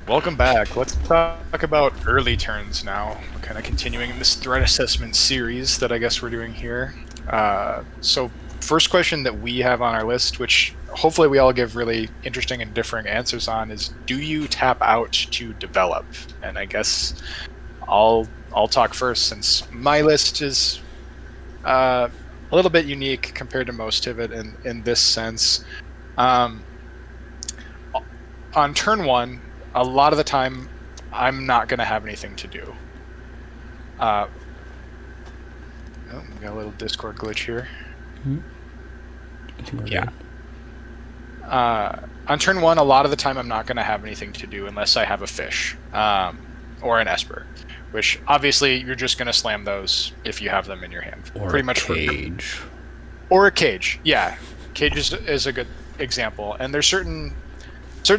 Welcome back. Let's talk about early turns now. We're kind of continuing this threat assessment series that I guess we're doing here. So, first question that we have on our list, which hopefully we all give really interesting and differing answers on, is: do you tap out to develop? And I guess I'll talk first, since my list is a little bit unique compared to most of it in this sense. On turn one, a lot of the time, I'm not going to have anything to do. Oh, we got a little Discord glitch here. Mm-hmm. Yeah. On turn one, a lot of the time, I'm not going to have anything to do unless I have a fish or an Esper, which obviously you're just going to slam those if you have them in your hand. Or pretty a much cage. Or a cage, yeah. Cage is a good example, and there's certain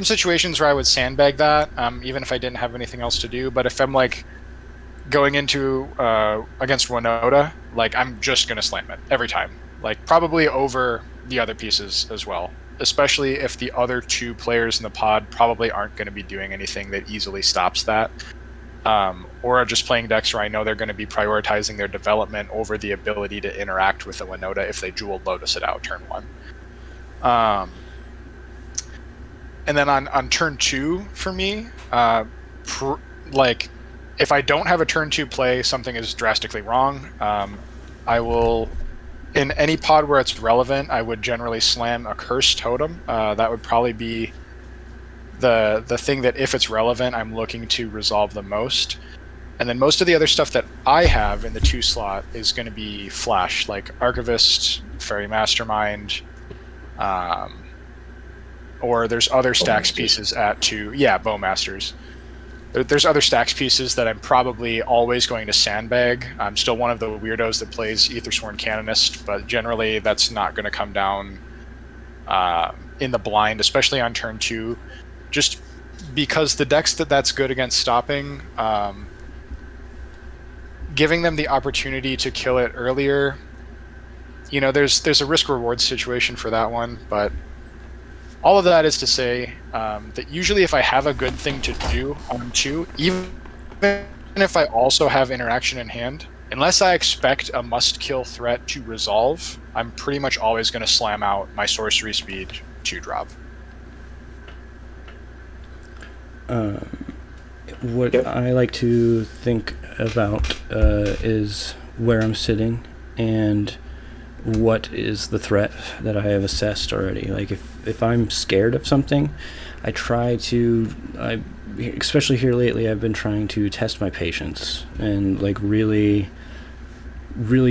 situations where I would sandbag that, even if I didn't have anything else to do. But if I'm like going into against Winota, like I'm just gonna slam it every time, like probably over the other pieces as well. Especially if the other two players in the pod probably aren't going to be doing anything that easily stops that, or are just playing decks where I know they're going to be prioritizing their development over the ability to interact with the Winota if they jeweled Lotus it out turn one. And then on turn two, for me, like, if I don't have a turn two play, something is drastically wrong. I will, in any pod where it's relevant, I would generally slam a Cursed Totem. That would probably be the thing that, if it's relevant, I'm looking to resolve the most. And then most of the other stuff that I have in the 2 slot is going to be flash, like Archivist, Fairy Mastermind, or there's other stacks pieces at 2. Yeah, Bowmasters. There's other stacks pieces that I'm probably always going to sandbag. I'm still one of the weirdos that plays Aethersworn Canonist, but generally that's not going to come down in the blind, especially on turn 2, just because the decks that's good against stopping, giving them the opportunity to kill it earlier, you know, there's a risk-reward situation for that one, but all of that is to say that usually if I have a good thing to do on 2, even if I also have interaction in hand, unless I expect a must-kill threat to resolve, I'm pretty much always going to slam out my sorcery speed 2-drop. What I like to think about is where I'm sitting and what is the threat that I have assessed already. Like if I'm scared of something, I try to, especially here lately, I've been trying to test my patience and like really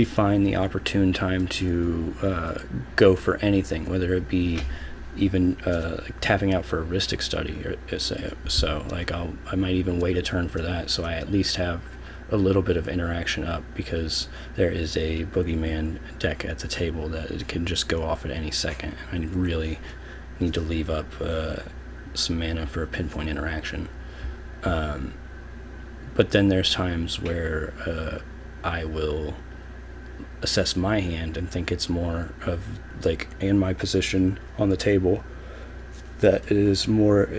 find the opportune time to go for anything, whether it be even like tapping out for a Rhystic Study, or so like I might even wait a turn for that, so I at least have a little bit of interaction up, because there is a Boogeyman deck at the table that it can just go off at any second. I really need to leave up some mana for a pinpoint interaction. But then there's times where I will assess my hand and think it's more of like in my position on the table that it is more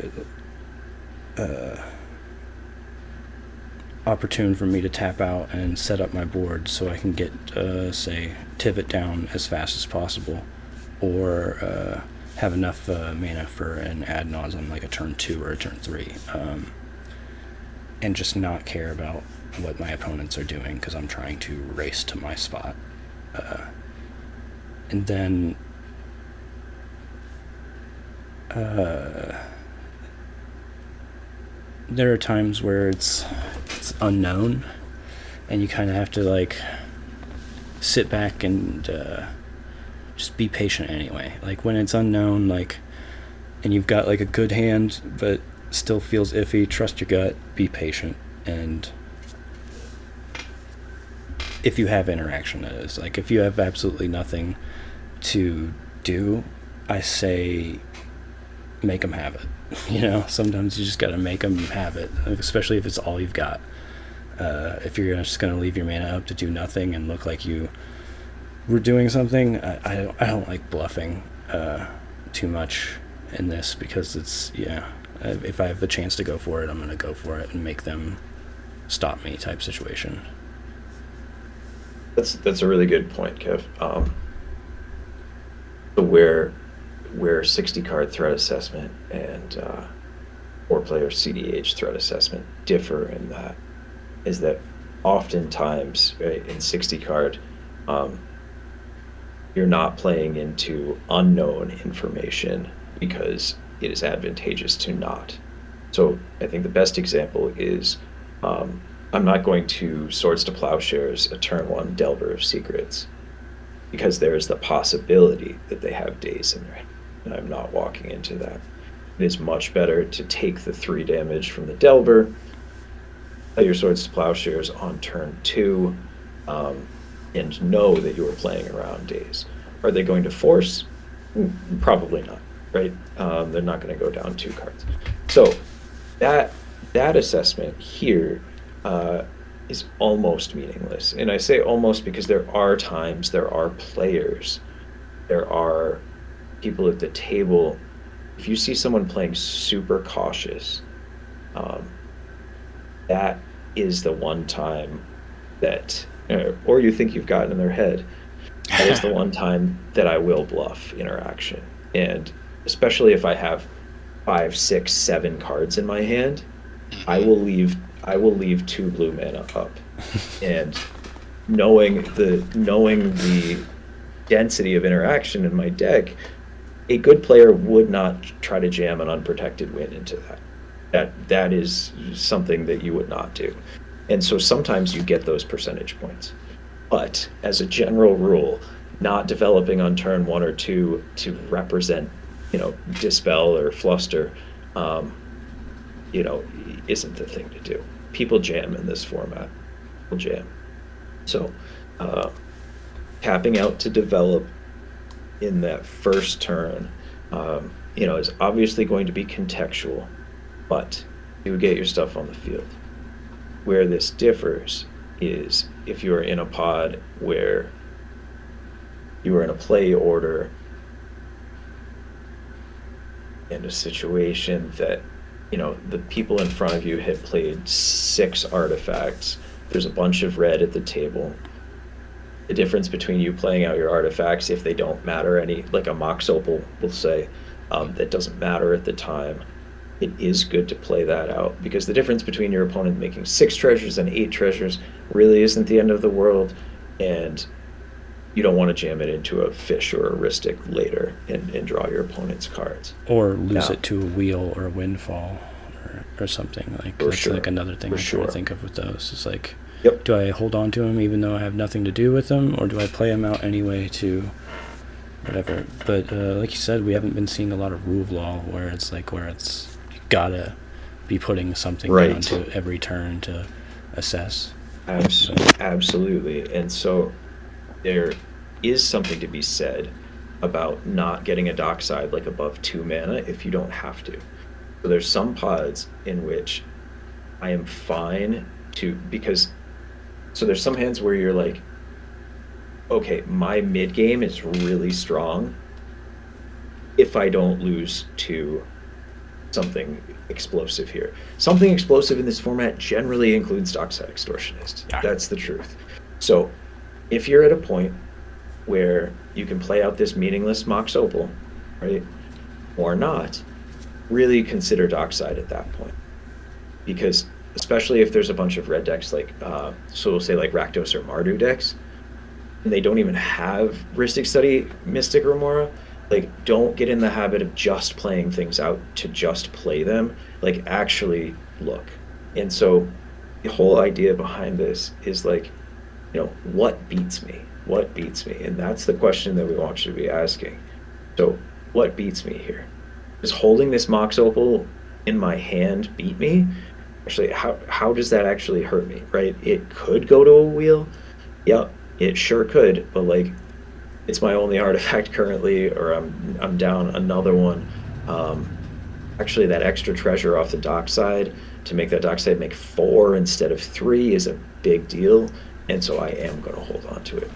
opportune for me to tap out and set up my board so I can get say Tivit down as fast as possible, or have enough mana for an ad nauseam like a turn 2 or a turn 3, and just not care about what my opponents are doing because I'm trying to race to my spot. And then there are times where it's unknown and you kind of have to like sit back and just be patient anyway. Like when it's unknown, like, and you've got like a good hand but still feels iffy, trust your gut, be patient. And if you have interaction, that is, like if you have absolutely nothing to do, I say make them have it. You know, sometimes you just gotta make them have it, especially if it's all you've got. If you're just gonna leave your mana up to do nothing and look like you were doing something, I don't like bluffing too much in this, because it's, yeah, If I have the chance to go for it, I'm going to go for it and make them stop me type situation. That's a really good point, Kev. Where 60 card threat assessment and 4-player CDH threat assessment differ in that is that oftentimes, right, in 60 card, you're not playing into unknown information because it is advantageous to not. So I think the best example is I'm not going to Swords to Plowshares a turn 1 Delver of Secrets because there is the possibility that they have days in their hand, and I'm not walking into that. It is much better to take the 3 damage from the Delver, play your Swords to Plowshares on turn 2, and know that you are playing around days. Are they going to force? Probably not, right? They're not going to go down 2 cards. So that assessment here is almost meaningless. And I say almost because there are times, there are players, there are people at the table. If you see someone playing super cautious, that is the one time that, or you think you've gotten in their head, that is the one time that I will bluff interaction. And especially if I have 5, 6, 7 cards in my hand, I will leave 2 blue mana up. And knowing the density of interaction in my deck, a good player would not try to jam an unprotected win into that. That is something that you would not do. And so sometimes you get those percentage points. But as a general rule, not developing on turn 1 or 2 to represent, dispel or fluster, isn't the thing to do. People jam in this format. People jam. So tapping out to develop in that first turn, is obviously going to be contextual, but you get your stuff on the field. Where this differs is if you're in a pod where you are in a play order in a situation that, the people in front of you have played 6 artifacts. There's a bunch of red at the table. The difference between you playing out your artifacts, if they don't matter any, like a Mox Opal will say, that doesn't matter at the time. It is good to play that out because the difference between your opponent making 6 treasures and 8 treasures really isn't the end of the world, and you don't want to jam it into a fish or a Rhystic later and draw your opponent's cards. Or lose it to a wheel or a windfall or something. Like that's like another thing I'm trying to think of with those. It's like, do I hold on to them even though I have nothing to do with them, or do I play them out anyway to whatever? But like you said, we haven't been seeing a lot of rule of law where it's you gotta be putting something down to every turn to assess. Absolutely. And so there is something to be said about not getting a dockside like above 2 mana if you don't have to. So there's some pods in which I am fine so there's some hands where you're like, okay, my mid game is really strong if I don't lose to something explosive here. Something explosive in this format generally includes Dockside Extortionist. Yeah. That's the truth. So if you're at a point where you can play out this meaningless Mox Opal, right, or not, really consider Dockside at that point. Because especially if there's a bunch of red decks so we'll say like Rakdos or Mardu decks, and they don't even have Rhystic Study, Mystic Remora, don't get in the habit of just playing things out to just play them. Actually look. And so the whole idea behind this is what beats me? What beats me? And that's the question that we want you to be asking. So what beats me here? Does holding this Mox Opal in my hand beat me? Actually, how does that actually hurt me, right? It could go to a wheel. Yep, it sure could, but it's my only artifact currently, or I'm down another one. Actually, that extra treasure off the dockside to make that dockside make 4 instead of 3 is a big deal, and so I am going to hold on to it.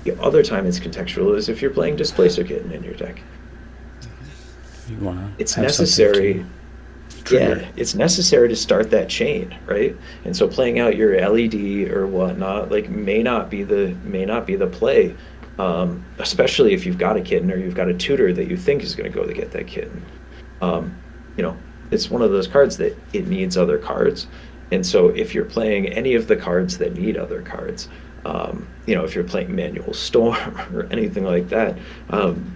The other time it's contextual is if you're playing Displacer Kitten in your deck. You wanna it's necessary. trigger. Yeah, it's necessary to start that chain, right? And so playing out your LED or whatnot, like may not be the play, especially if you've got a kitten or you've got a tutor that you think is going to go to get that kitten. Um, you know, it's one of those cards that it needs other cards, and so if you're playing any of the cards that need other cards, if you're playing Manual Storm or anything like that,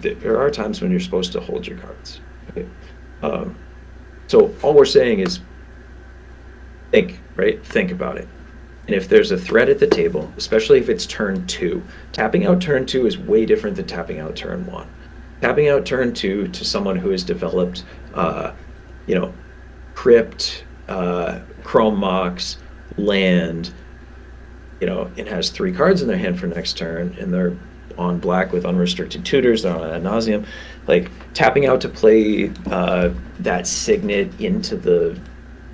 there are times when you're supposed to hold your cards. Right? So all we're saying is think about it. And if there's a threat at the table, especially if it's turn 2, tapping out turn 2 is way different than tapping out turn 1. Tapping out turn 2 to someone who has developed, Crypt, Chrome Mox, Land, and has 3 cards in their hand for next turn, and they're on black with unrestricted tutors, they're on ad nauseum. Like, tapping out to play that signet into the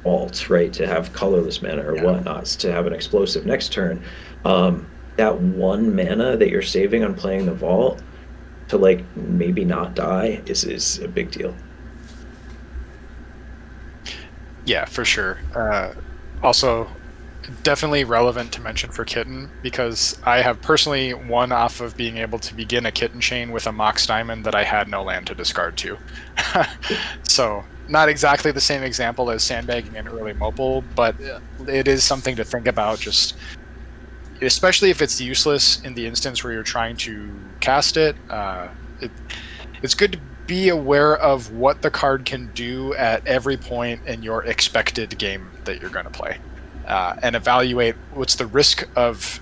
alt, right, to have colorless mana or whatnot, to have an explosive next turn. That 1 mana that you're saving on playing the vault to, like, maybe not die is a big deal. Yeah, for sure. Also, definitely relevant to mention for Kitten, because I have personally won off of being able to begin a Kitten chain with a Mox Diamond that I had no land to discard to. So, not exactly the same example as sandbagging an early mobile, but it is something to think about, just especially if it's useless in the instance where you're trying to cast it. It's good to be aware of what the card can do at every point in your expected game that you're going to play. And evaluate what's the risk of,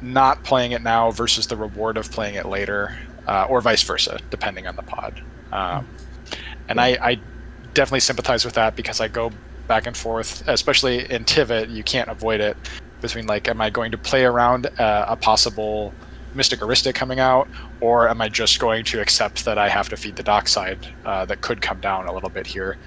not playing it now versus the reward of playing it later, or vice versa, depending on the pod. And I definitely sympathize with that, because I go back and forth, especially in Tivit, you can't avoid it, between, like, am I going to play around a possible Mystic Aristic coming out, or am I just going to accept that I have to feed the dockside that could come down a little bit here?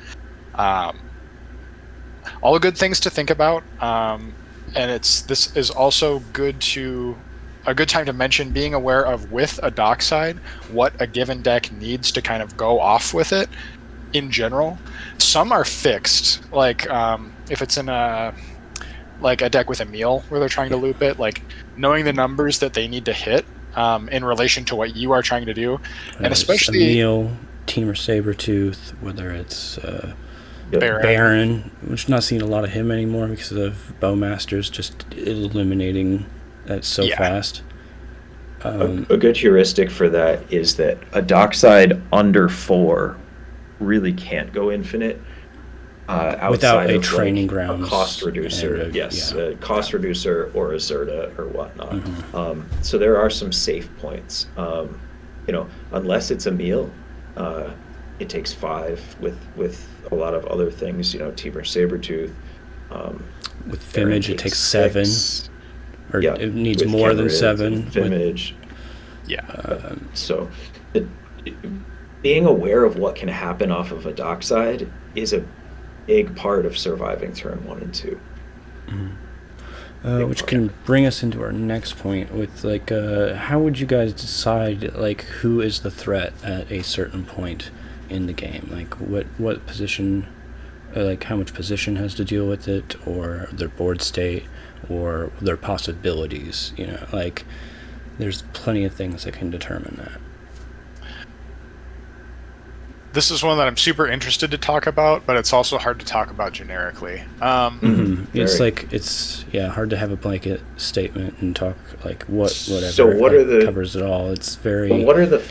All good things to think about, and this is also a good time to mention being aware of, with a dockside, what a given deck needs to kind of go off with it in general. Some are fixed, like if it's in a deck with a meal where they're trying to loop it, like knowing the numbers that they need to hit in relation to what you are trying to do, and especially a meal, Teamer Sabertooth, whether it's Baron, which not seeing a lot of him anymore because of Bowmasters just eliminating that so fast. A good heuristic for that is that a dockside under 4 really can't go infinite outside without a of training a ground cost reducer. A cost reducer or a Zerta or whatnot. Mm-hmm. So there are some safe points. Unless it's a meal, it takes 5 with a lot of other things. Teamer Sabertooth. With Vimage, it takes 7. Or it needs more than 7. Vimage. So being aware of what can happen off of a dockside is a big part of surviving turn 1 and 2. Mm-hmm. Which can bring us into our next point with, how would you guys decide, who is the threat at a certain point in the game? What position, how much position has to deal with it, or their board state, or their possibilities? There's plenty of things that can determine that. This is one that I'm super interested to talk about, but it's also hard to talk about generically. It's hard to have a blanket statement and talk whatever. So what are the covers it all? It's very what are the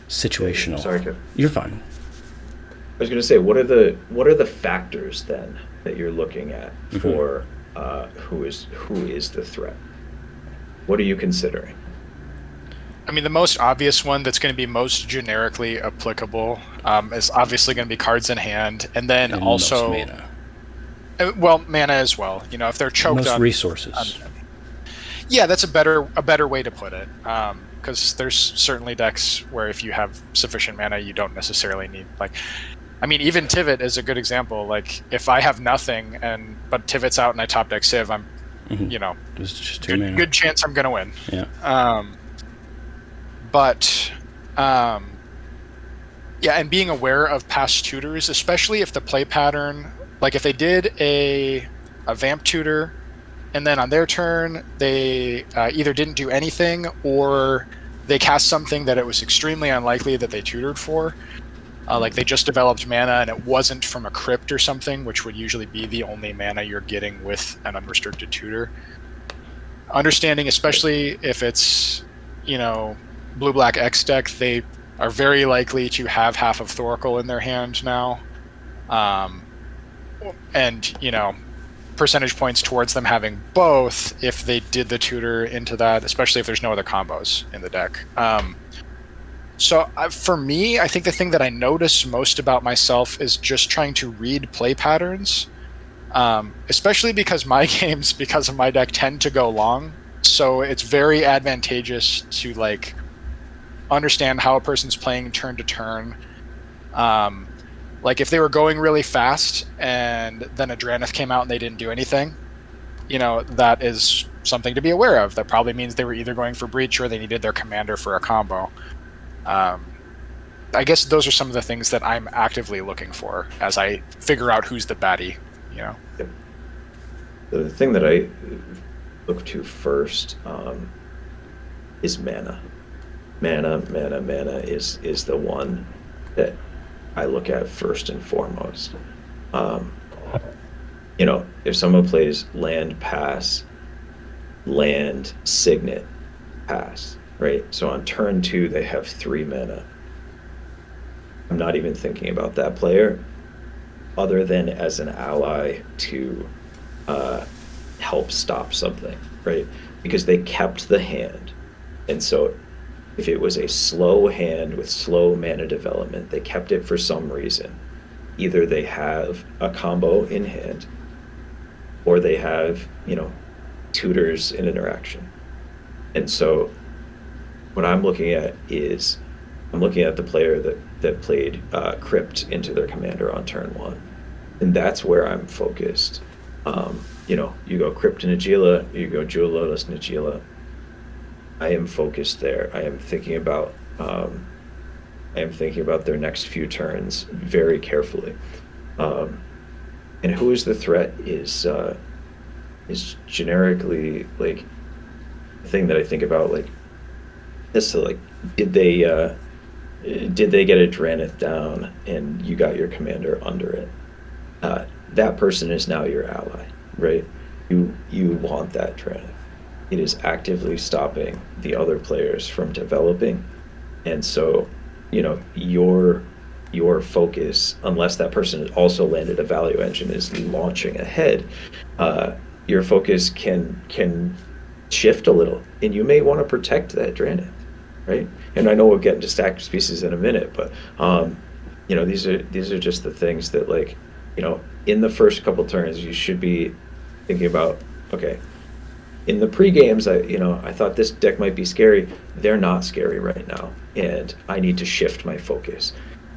situational. Sorry, Kev. You're fine. I was going to say, what are the factors then that you're looking at for who is the threat? What are you considering? I mean, the most obvious one that's going to be most generically applicable is obviously going to be cards in hand, and then also mana. Mana as well. If they're choked most on resources. That's a better way to put it. Because there's certainly decks where if you have sufficient mana, you don't necessarily need even Tivit is a good example. If I have nothing but Tivit's out and I top deck Civ, I'm It's just good chance I'm going to win. Yeah. But Yeah, and being aware of past tutors, especially if the play pattern, like if they did a vamp tutor, and then on their turn they either didn't do anything or they cast something that it was extremely unlikely that they tutored for. Like they just developed mana and it wasn't from a crypt or something, which would usually be the only mana you're getting with an unrestricted tutor. Understanding, especially if it's, blue-black X deck, they are very likely to have half of Thoracle in their hand now. And, percentage points towards them having both if they did the tutor into that, especially if there's no other combos in the deck. So for me, I think the thing that I notice most about myself is just trying to read play patterns, especially because my games, because of my deck, tend to go long. So it's very advantageous to understand how a person's playing turn to turn. Like if they were going really fast and then a Drannith came out and they didn't do anything, that is something to be aware of. That probably means they were either going for breach or they needed their commander for a combo. I guess those are some of the things that I'm actively looking for as I figure out who's the baddie, Yep. The thing that I look to first is mana. Mana is the one that I look at first and foremost. If someone plays land pass, land signet pass, right? So on turn 2, they have 3 mana. I'm not even thinking about that player other than as an ally to help stop something, right? Because they kept the hand. And so if it was a slow hand with slow mana development, they kept it for some reason. Either they have a combo in hand or they have, tutors in interaction. And so what I'm looking at is I'm looking at the player that played Crypt into their commander on turn 1. And that's where I'm focused. You go Crypt and Najeela, you go Jewel Lotus Najeela. I am focused there. I am thinking about their next few turns very carefully. And who is the threat is generically the thing that I think about this. Did they get a Drannith down and you got your commander under it? That person is now your ally, right? You want that Drannith. It is actively stopping the other players from developing, and so your focus, unless that person also landed a value engine, is launching ahead. Your focus can shift a little, and you may want to protect that Drannith, right? And I know we'll get into stacked species in a minute, but these are just the things that in the first couple turns you should be thinking about. Okay, in the pre-games, I thought this deck might be scary. They're not scary right now, and I need to shift my focus.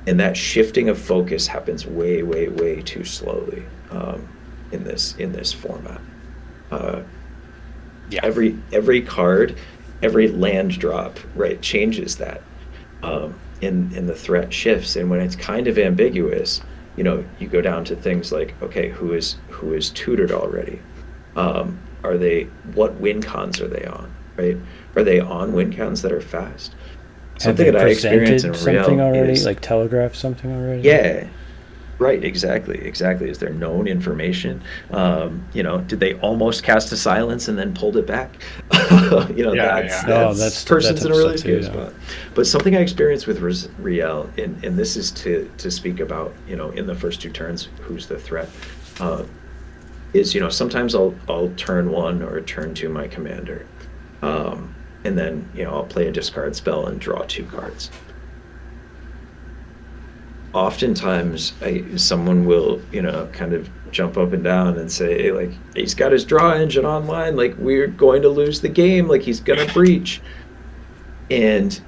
And that shifting of focus happens way, way, way too slowly in this format. Yeah. Every card, every land drop, right, changes that, and the threat shifts. And when it's kind of ambiguous, you go down to things like, okay, who is tutored already? What win cons are they on, right? Are they on win cons that are fast? Something that I experienced in something already, is, telegraph something already? Yeah, right, exactly. Is there known information? Did they almost cast a silence and then pulled it back? That's person's in a really scary spot. But something I experienced with Riel, and this is to speak about, in the first 2 turns, who's the threat, is, sometimes I'll turn 1 or turn 2 my commander. And then, I'll play a discard spell and draw 2 cards. Oftentimes, someone will, kind of jump up and down and say, he's got his draw engine online, we're going to lose the game, he's going to breach. And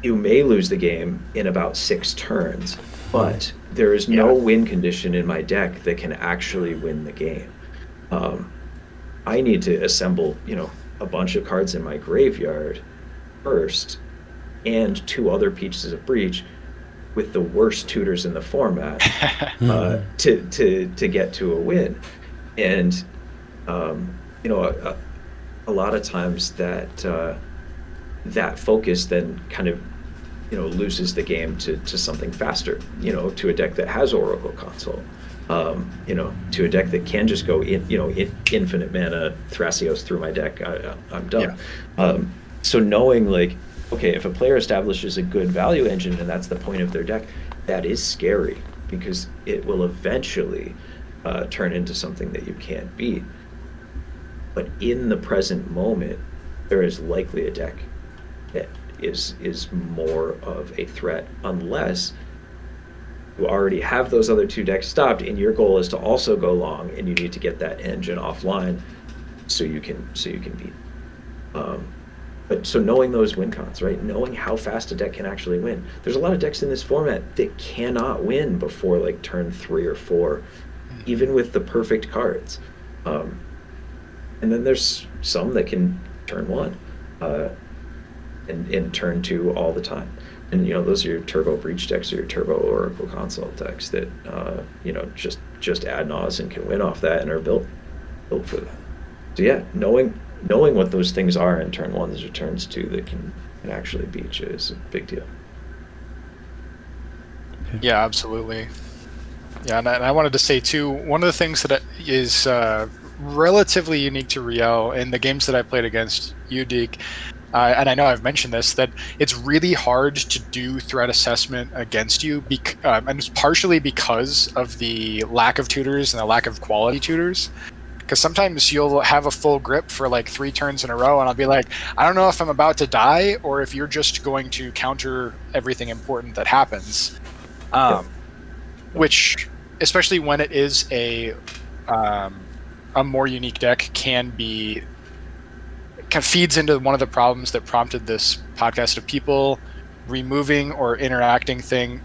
you may lose the game in about 6 turns, but there is no win condition in my deck that can actually win the game. I need to assemble, a bunch of cards in my graveyard first and 2 other pieces of breach with the worst tutors in the format to get to a win. And you know, a lot of times that that focus then kind of, you know, loses the game to something faster, you know, to a deck that has Oracle Console, you know, to a deck that can just go in, you know, infinite mana Thrasios through my deck. I'm done. Yeah. So knowing, like, okay, if a player establishes a good value engine and that's the point of their deck, that is scary because it will eventually turn into something that you can't beat. But in the present moment, there is likely a deck that is more of a threat, unless you already have those other 2 decks stopped and your goal is to also go long and you need to get that engine offline so you can beat. But so knowing those win cons, right? Knowing how fast a deck can actually win. There's a lot of decks in this format that cannot win before like turn 3 or 4, even with the perfect cards. And then there's some that can turn 1 and turn 2 all the time. And, you know, those are your turbo breach decks or your turbo Oracle Console decks that, you know, just ad nauseam and can win off that and are built for that. So yeah, knowing what those things are in turn 1 or turns 2 that can actually beat you is a big deal. Yeah, absolutely. Yeah, and I wanted to say too, one of the things that is relatively unique to Riel in the games that I played against you, Deke, and I know I've mentioned this, that it's really hard to do threat assessment against you, and it's partially because of the lack of tutors and the lack of quality tutors. Because sometimes you'll have a full grip for like 3 turns in a row, and I'll be like, I don't know if I'm about to die or if you're just going to counter everything important that happens. Which, especially when it is a more unique deck, kind of feeds into one of the problems that prompted this podcast of people removing or interacting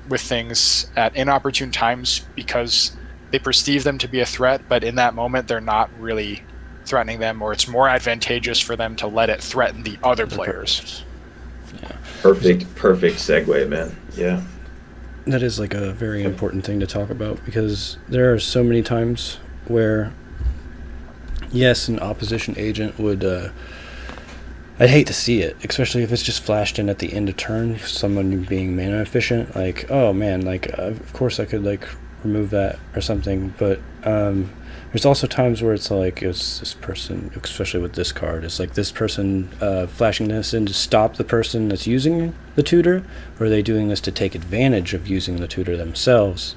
with things at inopportune times because they perceive them to be a threat, but in that moment they're not really threatening them, or it's more advantageous for them to let it threaten the other players. Yeah. Perfect segue, man. Yeah. That is like a very important thing to talk about, because there are so many times where, yes, an opposition agent would, I'd hate to see it, especially if it's just flashed in at the end of turn, someone being mana efficient, like, oh man, like, of course I could, like, remove that or something, but there's also times where it's like, it's this person, especially with this card, it's like this person flashing this in to stop the person that's using the tutor, or are they doing this to take advantage of using the tutor themselves?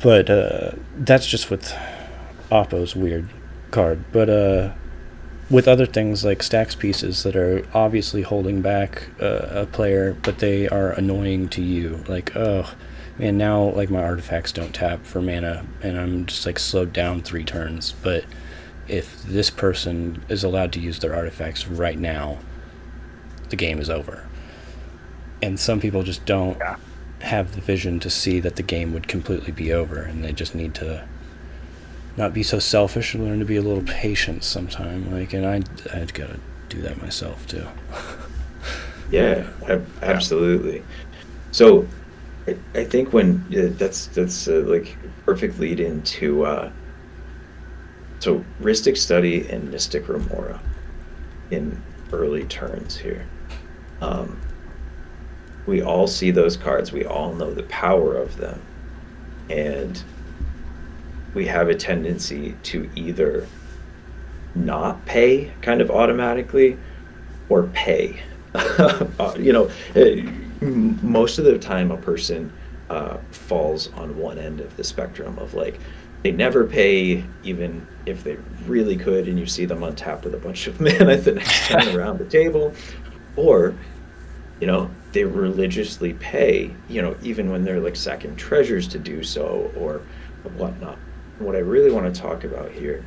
But that's just with Oppo's weird card. But with other things like stacks pieces that are obviously holding back a player, but they are annoying to you, like, oh man, now like my artifacts don't tap for mana and I'm just like slowed down 3 turns, but if this person is allowed to use their artifacts right now, the game is over. And some people just don't have the vision to see that the game would completely be over, and they just need to not be so selfish and learn to be a little patient sometime. Like, and I'd gotta do that myself too. Yeah, absolutely. So I think when that's like perfect lead into so Rhystic Study and Mystic Remora in early turns here. We all see those cards, we all know the power of them, and we have a tendency to either not pay kind of automatically or pay. You know, most of the time a person falls on one end of the spectrum of, like, they never pay even if they really could, and you see them untapped with a bunch of mana the next turn around the table, or, you know, they religiously pay, you know, even when they're like sacking treasures to do so or whatnot. And what I really want to talk about here,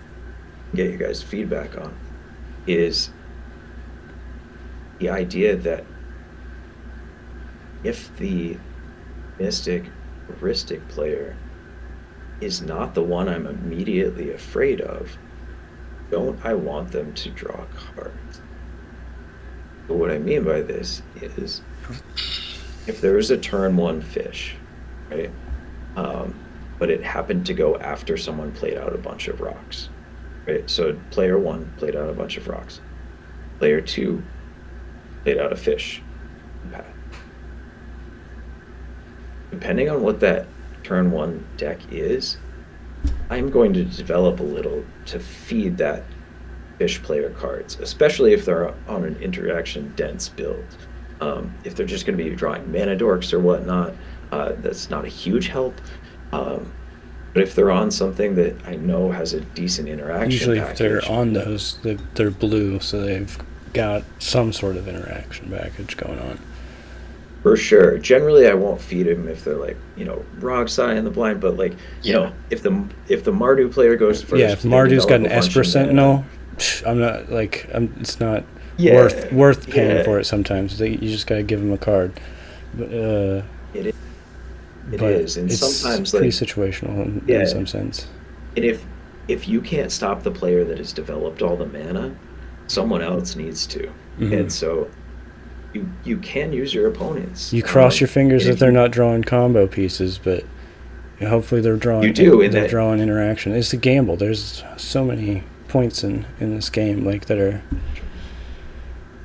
get you guys feedback on, is the idea that if the Mystic Rhystic player is not the one I'm immediately afraid of, don't I want them to draw cards? But what I mean by this is if there was a turn one fish, right? But it happened to go after someone played out a bunch of rocks, right? So player one played out a bunch of rocks. Player two played out a fish. Depending on what that turn one deck is, I'm going to develop a little to feed that fish player cards, especially if they're on an interaction dense build. If they're just going to be drawing mana dorks or whatnot, that's not a huge help. But if they're on something that I know has a decent interaction Usually package, if they're on those, they're blue, so they've got some sort of interaction package going on. for sure. Generally, I won't feed them if they're like, Rogsai in the blind, but like, if the Mardu player goes first, yeah, if Mardu's got an Esper Sentinel, I'm not like it's not worth paying for it. Sometimes you just gotta give them a card. But it is, and it's sometimes pretty like situational in some sense. And if you can't stop the player that has developed all the mana, someone else needs to. Mm-hmm. And so you can use your opponents. You cross your fingers that they're not drawing combo pieces, but hopefully they're drawing. They're drawing interaction. It's a gamble. There's so many points in this game like that are.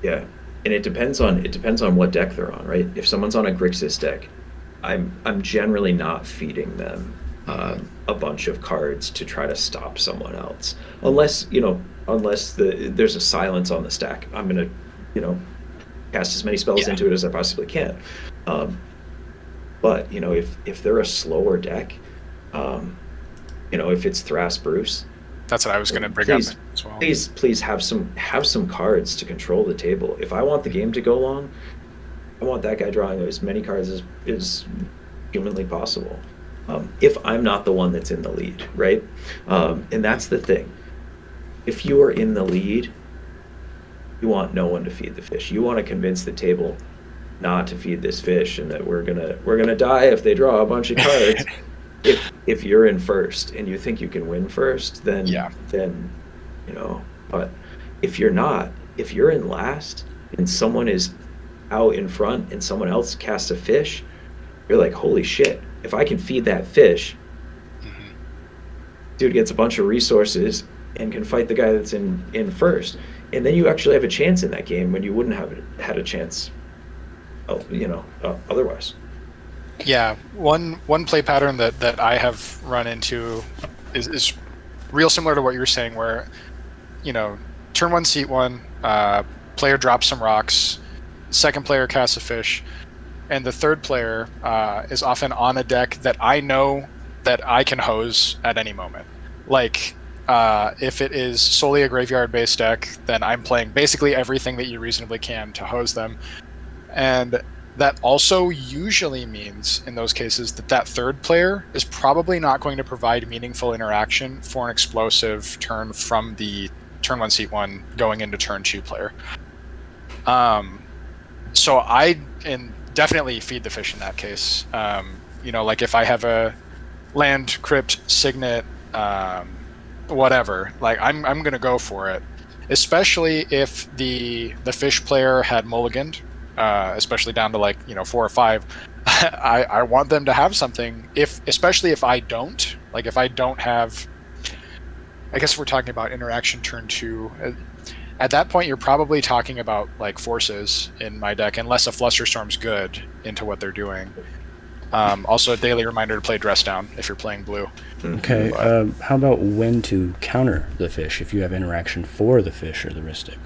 Yeah, and it depends on what deck they're on, right? If someone's on a Grixis deck, I'm generally not feeding them a bunch of cards to try to stop someone else, unless there's a silence on the stack. I'm gonna cast as many spells into it as I possibly can. But if they're a slower deck, if it's Thras Bruce, that's what I was going to bring up as well. Please have some cards to control the table. If I want the game to go long, I want that guy drawing as many cards as humanly possible. If I'm not the one that's in the lead, right? And that's the thing. If you are in the lead, you want no one to feed the fish. You want to convince the table not to feed this fish, and that we're gonna die if they draw a bunch of cards. if you're in first and you think you can win first, then But if you're not, if you're in last and someone is out in front and someone else casts a fish, you're like, holy shit! If I can feed that fish, dude gets a bunch of resources and can fight the guy that's in first, and then you actually have a chance in that game when you wouldn't have had a chance, otherwise. Yeah, one play pattern that I have run into is real similar to what you were saying, where turn one, seat one, player drops some rocks, second player casts a fish, and the third player is often on a deck that I know that I can hose at any moment. Like, if it is solely a graveyard-based deck, then I'm playing basically everything that you reasonably can to hose them. And that also usually means, in those cases, that third player is probably not going to provide meaningful interaction for an explosive turn from the turn one, seat one, going into turn two player. So I definitely feed the fish in that case. Like if I have a land, crypt, signet, whatever, like I'm gonna go for it, especially if the fish player had mulliganed, especially down to 4 or 5. I want them to have something, especially if I don't have, I guess we're talking about interaction turn 2. At that point, you're probably talking about forces in my deck, unless a Flusterstorm's good into what they're doing. Also, a daily reminder to play Dress Down if you're playing blue. Okay, how about when to counter the fish if you have interaction for the fish or the Ristic?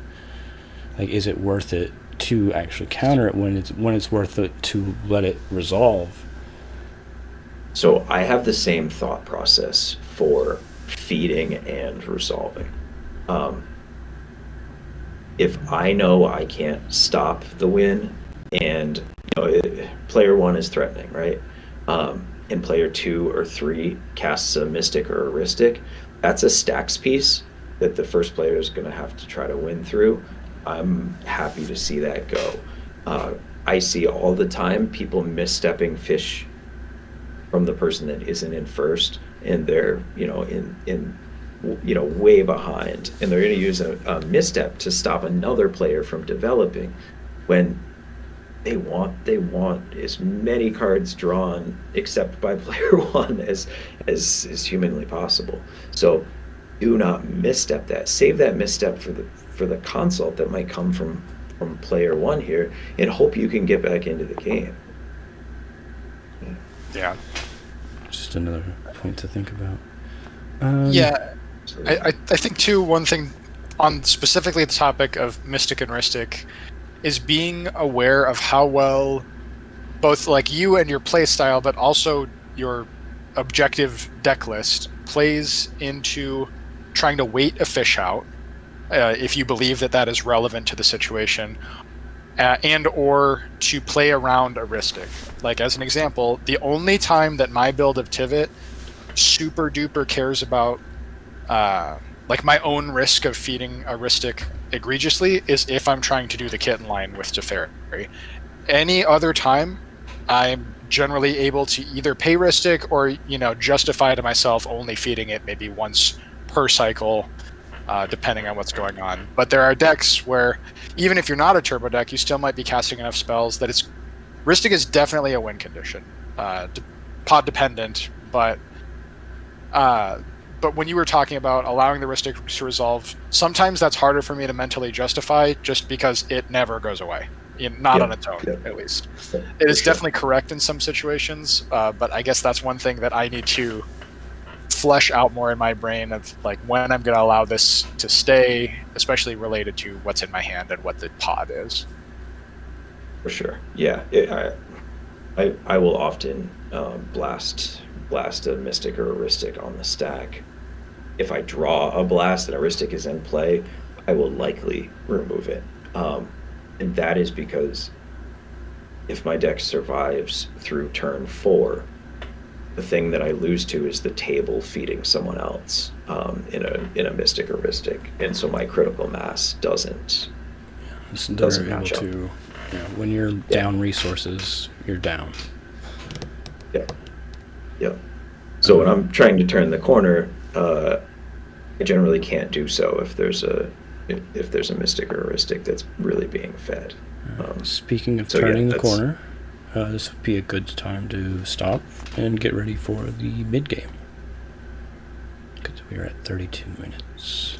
Is it worth it to actually counter it when it's worth it to let it resolve? So I have the same thought process for feeding and resolving. If I know I can't stop the win, and player 1 is threatening, right? And player 2 or 3 casts a Mystic or a Ristic, that's a stacks piece that the first player is going to have to try to win through. I'm happy to see that go. I see all the time people misstepping fish from the person that isn't in first, and they're in way behind, and they're going to use a misstep to stop another player from developing, when they want as many cards drawn except by player one as humanly possible. So do not misstep that. Save that misstep for the consult that might come from player one here, and hope you can get back into the game. Yeah. Just another point to think about. I think too, one thing on specifically the topic of Mystic and Ristic is being aware of how well both like you and your play style, but also your objective deck list plays into trying to wait a fish out, if you believe that is relevant to the situation, and or to play around a Ristic. Like as an example, the only time that my build of Tivit super duper cares about like my own risk of feeding a Ristic egregiously is if I'm trying to do the kitten line with Teferi. Any other time, I'm generally able to either pay Ristic or justify to myself only feeding it maybe once per cycle, depending on what's going on. But there are decks where even if you're not a turbo deck, you still might be casting enough spells that Ristic is definitely a win condition, pod dependent, but when you were talking about allowing the Ristic to resolve, sometimes that's harder for me to mentally justify just because it never goes away. Not on its own, at least. It is definitely correct in some situations, but I guess that's one thing that I need to flesh out more in my brain of like when I'm going to allow this to stay, especially related to what's in my hand and what the pod is. For sure. Yeah. I will often blast a Mystic or a Ristic on the stack. If I draw a blast and a Ristic is in play, I will likely remove it. And that is because if my deck survives through turn 4, the thing that I lose to is the table feeding someone else in a Mystic or Ristic, and so my critical mass doesn't match up. When you're down resources, you're down. Yeah. So when I'm trying to turn the corner, I generally can't do so if there's a Mystic or a Ristic that's really being fed. Speaking of turning the corner, this would be a good time to stop and get ready for the mid game, because we are at 32 minutes.